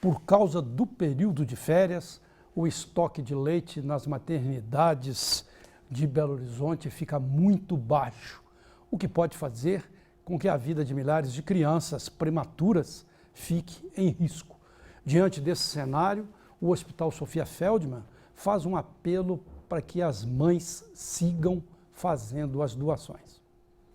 Por causa do período de férias, o estoque de leite nas maternidades de Belo Horizonte fica muito baixo, o que pode fazer com que a vida de milhares de crianças prematuras fique em risco. Diante desse cenário, o Hospital Sofia Feldman faz um apelo para que as mães sigam fazendo as doações.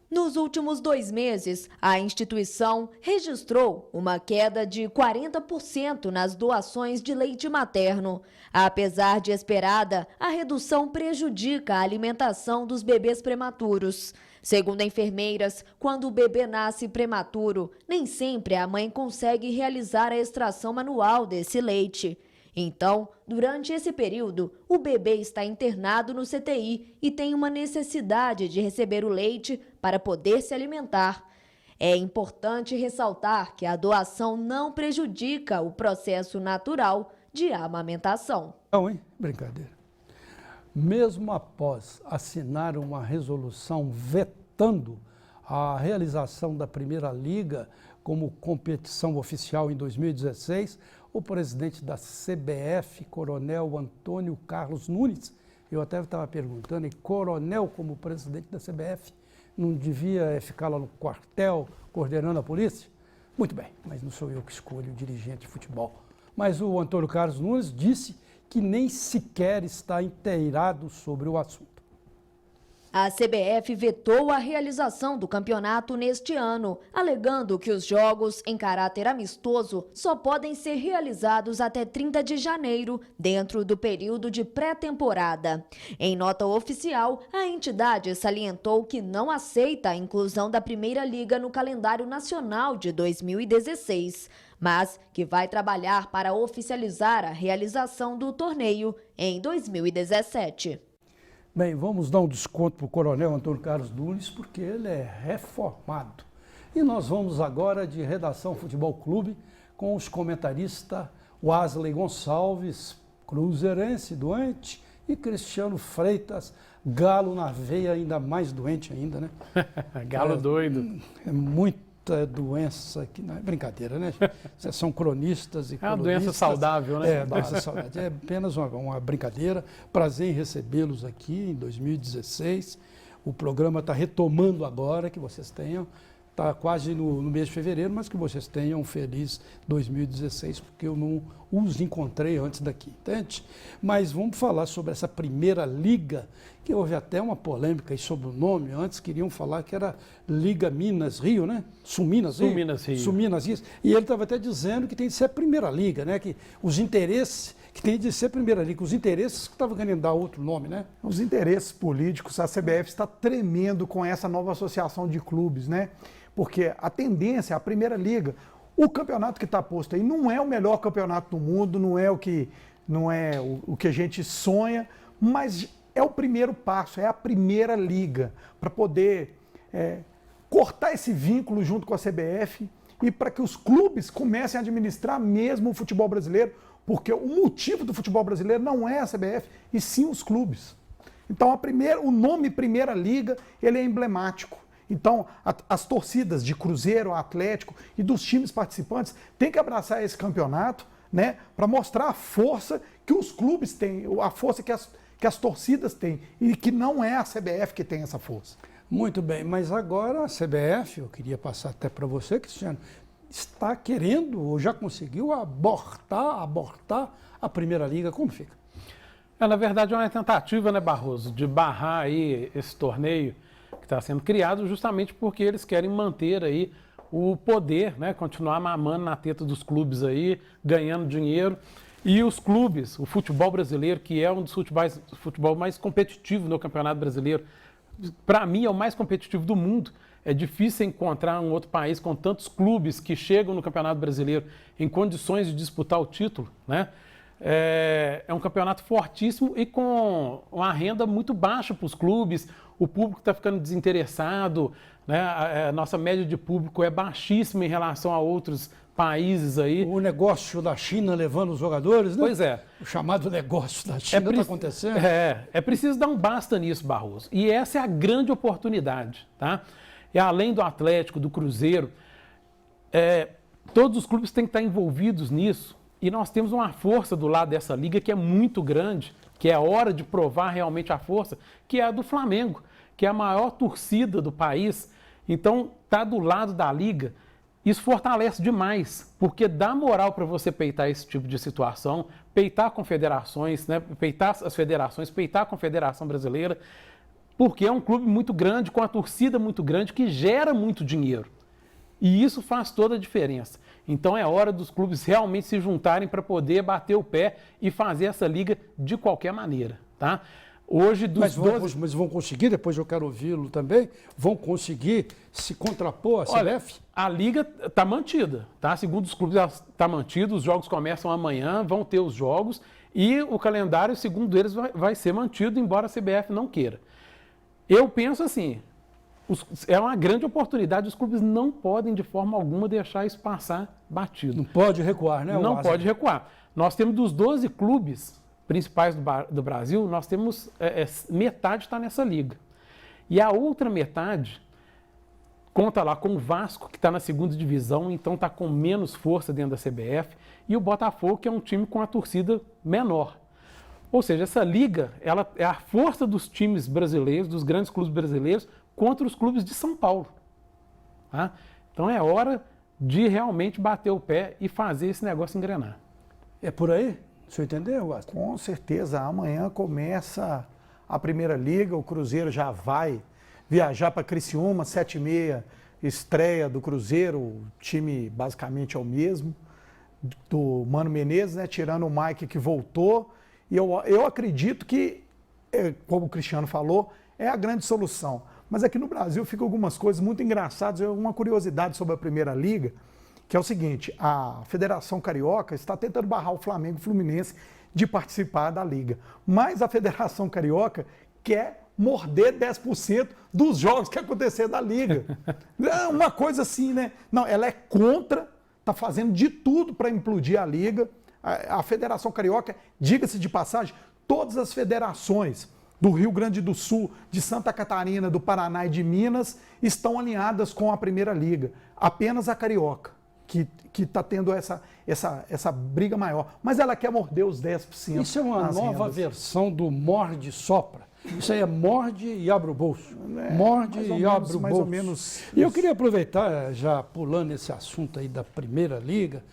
Nos últimos 2 meses, a instituição registrou uma queda de 40% nas doações de leite materno. Apesar de esperada, a redução prejudica a alimentação dos bebês prematuros. Segundo enfermeiras, quando o bebê nasce prematuro, nem sempre a mãe consegue realizar a extração manual desse leite. Então, durante esse período, o bebê está internado no CTI e tem uma necessidade de receber o leite para poder se alimentar. É importante ressaltar que a doação não prejudica o processo natural de amamentação. Não, hein? Brincadeira. Mesmo após assinar uma resolução vetando a realização da Primeira Liga como competição oficial em 2016, o presidente da CBF, Coronel Antônio Carlos Nunes, eu até estava perguntando, e coronel como presidente da CBF, não devia ficar lá no quartel coordenando a polícia? Muito bem, mas não sou eu que escolho o dirigente de futebol. Mas o Antônio Carlos Nunes disse que nem sequer está inteirado sobre o assunto. A CBF vetou a realização do campeonato neste ano, alegando que os jogos em caráter amistoso só podem ser realizados até 30 de janeiro, dentro do período de pré-temporada. Em nota oficial, a entidade salientou que não aceita a inclusão da Primeira Liga no calendário nacional de 2016, mas que vai trabalhar para oficializar a realização do torneio em 2017. Bem, vamos dar um desconto para o coronel Antônio Carlos Nunes, porque ele é reformado. E nós vamos agora de Redação Futebol Clube com os comentaristas Wesley Gonçalves, cruzeirense doente, e Cristiano Freitas, galo na veia, ainda mais doente ainda, né? Galo doido. É muita doença aqui, não é brincadeira, né? Vocês são cronistas e É uma doença saudável, né? É, doença saudável. É apenas uma brincadeira. Prazer em recebê-los aqui em 2016. O programa está retomando agora, que vocês tenham. Está quase no mês de fevereiro, mas que vocês tenham um feliz 2016, porque eu não os encontrei antes daqui, entende? Mas vamos falar sobre essa Primeira Liga, que houve até uma polêmica aí sobre o nome. Antes queriam falar que era Liga Minas Rio, né? Suminas Rio. Suminas Rio. Suminas Rio. E ele estava até dizendo que tem de ser a Primeira Liga, né? Que os interesses, que tem de ser a Primeira Liga, os interesses que estavam querendo dar outro nome, né? Os interesses políticos, a CBF está tremendo com essa nova associação de clubes, né? Porque a tendência, a Primeira Liga, o campeonato que está posto aí não é o melhor campeonato do mundo, não é o que a gente sonha, mas é o primeiro passo, é a Primeira Liga, para poder cortar esse vínculo junto com a CBF e para que os clubes comecem a administrar mesmo o futebol brasileiro, porque o motivo do futebol brasileiro não é a CBF, e sim os clubes. Então o nome Primeira Liga, ele é emblemático. Então, as torcidas de Cruzeiro, Atlético e dos times participantes têm que abraçar esse campeonato, né, para mostrar a força que os clubes têm, a força que as torcidas têm, e que não é a CBF que tem essa força. Muito bem, mas agora a CBF, eu queria passar até para você, Cristiano, está querendo, ou já conseguiu abortar a Primeira Liga. Como fica? Na verdade, é uma tentativa, né, Barroso, de barrar aí esse torneio que está sendo criado justamente porque eles querem manter aí o poder, né, continuar mamando na teta dos clubes aí, ganhando dinheiro. E os clubes, o futebol brasileiro, que é um dos futebol mais competitivo no Campeonato Brasileiro, para mim é o mais competitivo do mundo. É difícil encontrar um outro país com tantos clubes que chegam no Campeonato Brasileiro em condições de disputar o título, né? É um campeonato fortíssimo e com uma renda muito baixa para os clubes, o público está ficando desinteressado, né? A nossa média de público é baixíssima em relação a outros países aí. O negócio da China levando os jogadores, né? Pois é. O chamado negócio da China está acontecendo. É preciso dar um basta nisso, Barroso. E essa é a grande oportunidade, tá? E além do Atlético, do Cruzeiro, todos os clubes têm que estar envolvidos nisso, E nós temos uma força do lado dessa liga que é muito grande, que é hora de provar realmente a força, que é a do Flamengo, que é a maior torcida do país. Então, tá do lado da liga, isso fortalece demais, porque dá moral para você peitar esse tipo de situação, peitar confederações, né? Peitar as federações, peitar a Confederação Brasileira, porque é um clube muito grande, com a torcida muito grande, que gera muito dinheiro. E isso faz toda a diferença. Então é hora dos clubes realmente se juntarem para poder bater o pé e fazer essa liga de qualquer maneira, tá? Hoje, dos mas vão conseguir, depois eu quero ouvi-lo também, vão conseguir se contrapor à CBF? Olha, a liga está mantida, tá? Segundo os clubes, está mantida, os jogos começam amanhã, vão ter os jogos e o calendário, segundo eles, vai ser mantido, embora a CBF não queira. Eu penso assim, é uma grande oportunidade, os clubes não podem de forma alguma deixar isso passar batido. Não pode recuar, né? Não pode recuar. Nós temos dos 12 clubes principais do Brasil, nós temos, metade está nessa liga. E a outra metade conta lá com o Vasco, que está na segunda divisão, então está com menos força dentro da CBF, e o Botafogo, que é um time com a torcida menor. Ou seja, essa liga, ela é a força dos times brasileiros, dos grandes clubes brasileiros, contra os clubes de São Paulo. Tá? Então é hora de realmente bater o pé e fazer esse negócio engrenar. É por aí? O senhor entendeu, Wasta? Com certeza. Amanhã começa a Primeira Liga, o Cruzeiro já vai viajar para Criciúma, 7h30, estreia do Cruzeiro, o time basicamente é o mesmo, do Mano Menezes, né, tirando o Mike que voltou. E eu acredito que, como o Cristiano falou, é a grande solução. Mas aqui no Brasil ficam algumas coisas muito engraçadas, uma curiosidade sobre a Primeira Liga, que é o seguinte: a Federação Carioca está tentando barrar o Flamengo e o Fluminense de participar da Liga. Mas a Federação Carioca quer morder 10% dos jogos que acontecer da Liga. É uma coisa assim, né? Não, ela é contra, está fazendo de tudo para implodir a Liga. A Federação Carioca, diga-se de passagem, todas as federações do Rio Grande do Sul, de Santa Catarina, do Paraná e de Minas estão alinhadas com a Primeira Liga. Apenas a Carioca, que está tendo essa briga maior. Mas ela quer morder os 10%. Isso é uma nova versão do morde e sopra. Isso aí é morde e abre o bolso. Morde e abre o bolso. Mais ou menos. E eu queria aproveitar, já pulando esse assunto aí da Primeira Liga,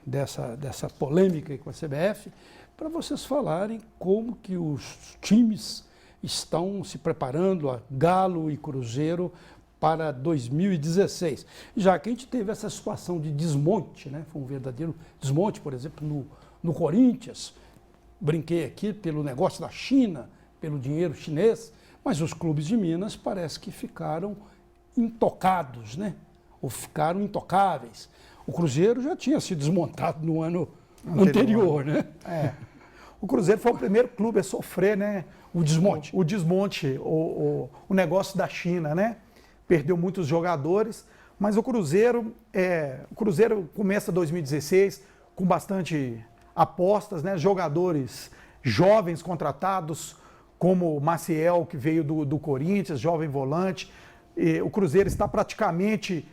dessa polêmica aí com a CBF, para vocês falarem como que os times estão se preparando, a Galo e Cruzeiro, para 2016. Já que a gente teve essa situação de desmonte, né? Foi um verdadeiro desmonte, por exemplo, no Corinthians. Brinquei aqui pelo negócio da China, pelo dinheiro chinês, mas os clubes de Minas parece que ficaram intocados, né? Ou ficaram intocáveis. O Cruzeiro já tinha sido desmontado no ano anterior, né? É. O Cruzeiro foi o primeiro clube a sofrer, né? O desmonte. O desmonte, o negócio da China, né? Perdeu muitos jogadores, mas o Cruzeiro começa 2016 com bastante apostas, né? Jogadores jovens contratados, como o Maciel, que veio do Corinthians, jovem volante. E o Cruzeiro está praticamente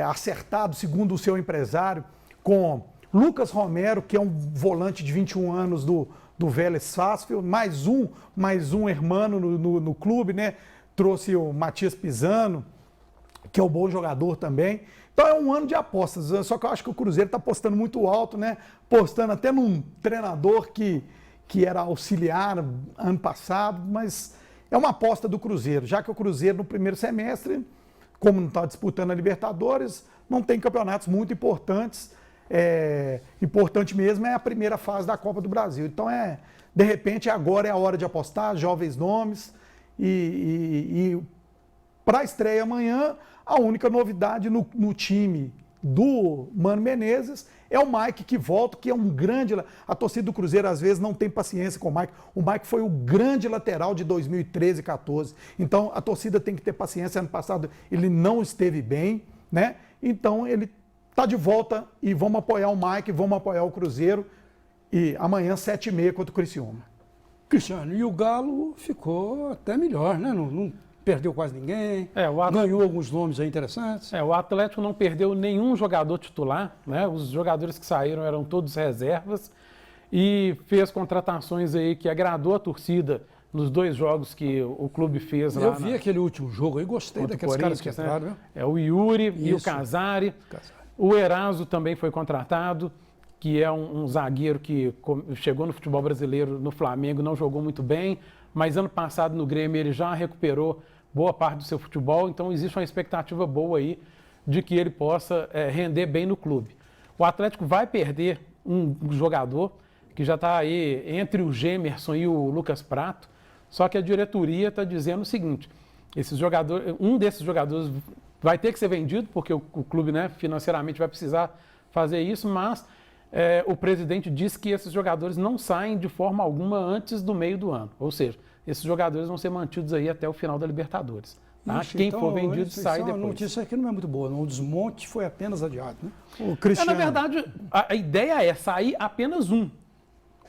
acertado, segundo o seu empresário, com Lucas Romero, que é um volante de 21 anos do Vélez Sarsfield, mais um hermano no clube, né? Trouxe o Matias Pisano, que é um bom jogador também. Então é um ano de apostas, só que eu acho que o Cruzeiro está apostando muito alto, né? Apostando até num treinador que era auxiliar ano passado, mas é uma aposta do Cruzeiro, já que o Cruzeiro no primeiro semestre, como não está disputando a Libertadores, não tem campeonatos muito importantes. Importante mesmo é a primeira fase da Copa do Brasil. Então, de repente, agora é a hora de apostar, jovens nomes. E para a estreia amanhã, a única novidade no time do Mano Menezes é o Mike, que volta, que é um grande... A torcida do Cruzeiro, às vezes, não tem paciência com o Mike. O Mike foi o grande lateral de 2013 e 2014. Então, a torcida tem que ter paciência. Ano passado, ele não esteve bem, né? Então, ele está de volta e vamos apoiar o Mike, vamos apoiar o Cruzeiro. E amanhã, 7h30 contra o Criciúma. Cristiano, e o Galo ficou até melhor, né? Não perdeu quase ninguém, O ganhou alguns nomes aí interessantes. O Atlético não perdeu nenhum jogador titular, né? Os jogadores que saíram eram todos reservas e fez contratações aí que agradou a torcida nos 2 jogos que o clube fez lá. Eu vi aquele último jogo aí, gostei daqueles caras que entraram. Né? O Yuri e o Casari. O Eraso também foi contratado, que é um zagueiro que chegou no futebol brasileiro, no Flamengo, não jogou muito bem, mas ano passado no Grêmio ele já recuperou boa parte do seu futebol, então existe uma expectativa boa aí de que ele possa render bem no clube. O Atlético vai perder um jogador que já está aí entre o Gemerson e o Lucas Prato, só que a diretoria está dizendo o seguinte, um desses jogadores vai ter que ser vendido, porque o clube, né, financeiramente vai precisar fazer isso, mas o presidente disse que esses jogadores não saem de forma alguma antes do meio do ano. Ou seja, esses jogadores vão ser mantidos aí até o final da Libertadores. Tá? Ixi, quem então, for vendido sai depois. A notícia aqui não é muito boa, não. O desmonte foi apenas adiado, né? O Cristiano... Na verdade, a ideia é sair apenas um.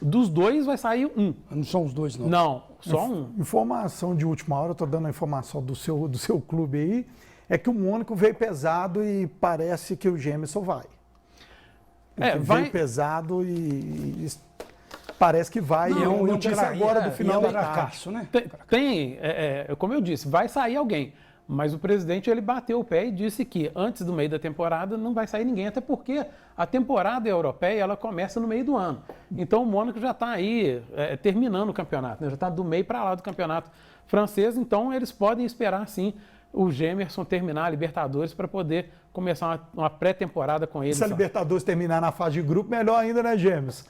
Dos 2 vai sair um. Não são os 2, não. Não, só um. Informação de última hora, eu estou dando a informação do seu clube aí, é que o Mônaco veio pesado e parece que o Gemerson vai. Veio pesado e parece que vai. Não, é uma notícia agora do final da tarde. Né? Como eu disse, vai sair alguém. Mas o presidente ele bateu o pé e disse que antes do meio da temporada não vai sair ninguém, até porque a temporada europeia ela começa no meio do ano. Então o Mônaco já está aí terminando o campeonato, né? Já está do meio para lá do campeonato francês, então eles podem esperar sim o Gemerson terminar a Libertadores para poder começar uma pré-temporada com ele. Se a Libertadores terminar na fase de grupo, melhor ainda, né, Gemerson?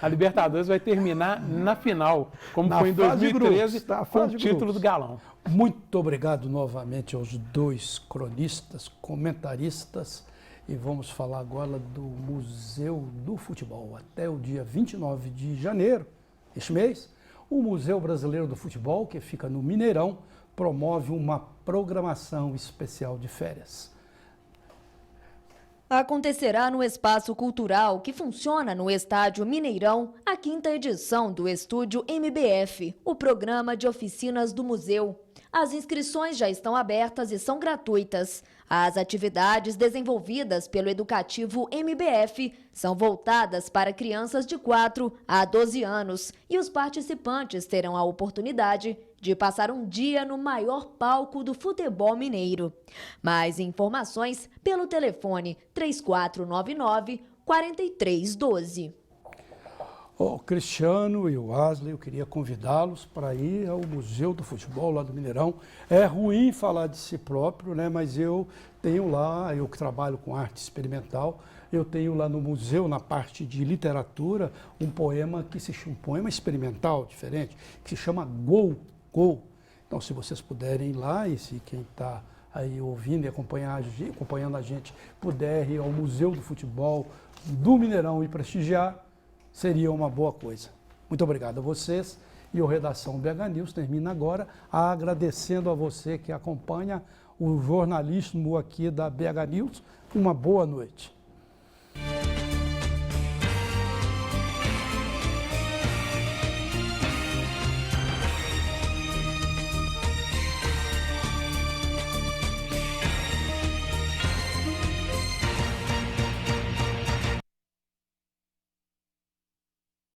A Libertadores vai terminar na final, como foi em 2013, com o título do Galão. Muito obrigado novamente aos 2 cronistas, comentaristas, e vamos falar agora do Museu do Futebol. Até o dia 29 de janeiro, este mês, o Museu Brasileiro do Futebol, que fica no Mineirão, promove uma programação especial de férias. Acontecerá no Espaço Cultural, que funciona no Estádio Mineirão, a 5ª edição do Estúdio MBF, o programa de oficinas do museu. As inscrições já estão abertas e são gratuitas. As atividades desenvolvidas pelo Educativo MBF são voltadas para crianças de 4 a 12 anos e os participantes terão a oportunidade de passar um dia no maior palco do futebol mineiro. Mais informações pelo telefone 3499-4312. O Cristiano e o Wesley, eu queria convidá-los para ir ao Museu do Futebol lá do Mineirão. É ruim falar de si próprio, né? Mas eu tenho lá, eu que trabalho com arte experimental, eu tenho lá no museu, na parte de literatura, um poema um poema experimental diferente, que se chama Gol. Então, se vocês puderem ir lá, e se quem está aí ouvindo e acompanhando a gente puder ir ao Museu do Futebol do Mineirão e prestigiar, seria uma boa coisa. Muito obrigado a vocês. E o Redação BH News termina agora agradecendo a você que acompanha o jornalismo aqui da BH News. Uma boa noite.